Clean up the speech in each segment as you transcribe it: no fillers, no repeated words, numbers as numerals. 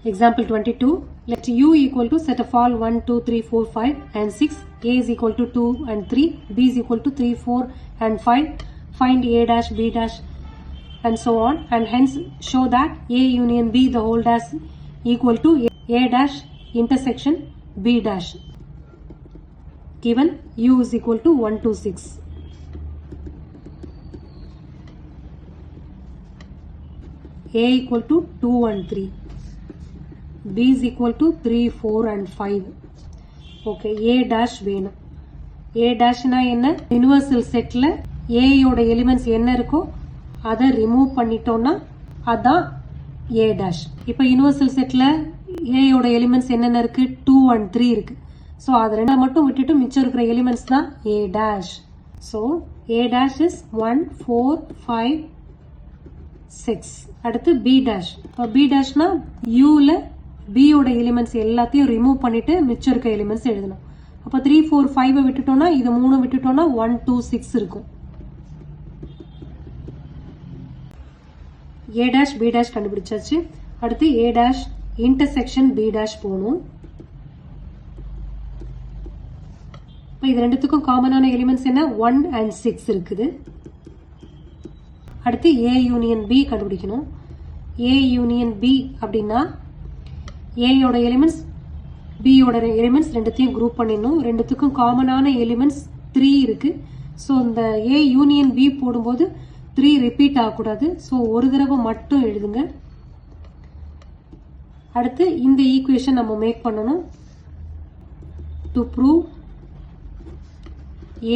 Example 22. Let U equal to set of all 1, 2, 3, 4, 5 and 6. A is equal to 2 and 3. B is equal to 3, 4 and 5. Find A dash, B dash and so on. And hence show that A union B the whole dash equal to A dash intersection B dash. Given U is equal to 1 to 6. A equal to 2 and 3. B is equal to 3, 4 and 5. Okay, A dash வேணும். A dash na என்ன? Universal setல A யோட elements என்ன இருக்கோ அதை remove பண்ணிட்டோம்னா அதான் A dash. இப்போ universal setல A யோட elements என்னென்ன இருக்கு? 2 and 3 இருக்கு. So அது ரெண்டா மட்டும் விட்டுட்டு மிச்சம் இருக்கிற elements தான் A dash. So A dash is 1, 4, 5, 6. அடுத்து B dash. இப்போ B dash na Uல B யோட எலிமெண்ட்ஸ் எல்லாத்தையும் ரிமூவ் பண்ணிட்டு மிச்சம் இருக்க எலிமெண்ட்ஸ் எழுதணும். அப்ப 3, 4, 5 விட்டுட்டோம்னா இது 3 விட்டுட்டோம்னா 1, 2, 6 இருக்கும். A dash B dash கண்டுபிடிச்சாச்சு. அடுத்து A dash intersection B dash போகணும். இது ரெண்டுத்துக்கும் காமனான எலிமெண்ட்ஸ் என்ன? 1 and 6 இருக்குது. அடுத்து A யூனியன் B கண்டுபிடிக்கணும். A யூனியன் B அப்படின்னா A யோட எலிமெண்ட்ஸ் B யோட எலிமெண்ட்ஸ் ரெண்டுத்தையும் குரூப் பண்ணிடணும். ரெண்டுத்துக்கும் காமனான எலிமெண்ட்ஸ் 3 இருக்கு. ஸோ இந்த A யூனியன் B போடும்போது 3 ரிப்பீட் ஆகக்கூடாது. ஸோ ஒரு தடவை மட்டும் எழுதுங்க. அடுத்து இந்த ஈக்குவேஷன் நம்ம மேக் பண்ணணும். To prove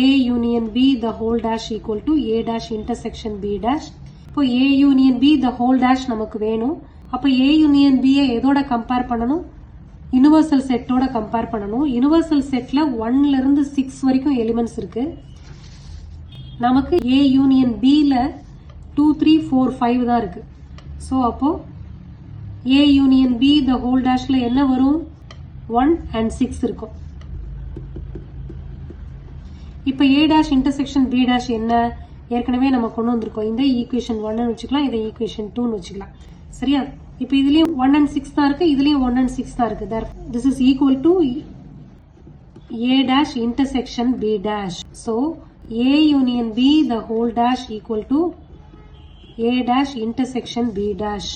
A union B the whole dash equal to A dash intersection B dash. இப்போ A union B the whole dash நமக்கு வேணும். அப்ப A யூனியன் B எதோட கம்பேர் பண்ணணும்? யுனிவர்சல் செட்டோட கம்பேர் பண்ணணும். யுனிவர்சல் செட்ல 1ல இருந்து 6 வரைக்கும் எலிமெண்ட்ஸ் இருக்கு. நமக்கு A யூனியன் B ல 2, 3, 4, 5 தான் இருக்கு. சோ அப்போ A union B the whole dashல என்ன வரும்? 1 and 6 இருக்கும். இப்ப A dash intersection B dash என்ன? ஏற்கனவே நம்ம கொண்டு வந்திருக்கோம். இந்த ஈக்குவேஷன் 1 வச்சுக்கலாம், இதை ஈக்குவேஷன் 2 வச்சுக்கலாம். சரியா? இப்போ இதுலயும் 1 and 6 தான் இருக்கு, இதுலயும் 1 and 6 தான் இருக்கு. This is equal to A dash intersection B dash. So A union B the whole dash equal to A dash intersection B dash.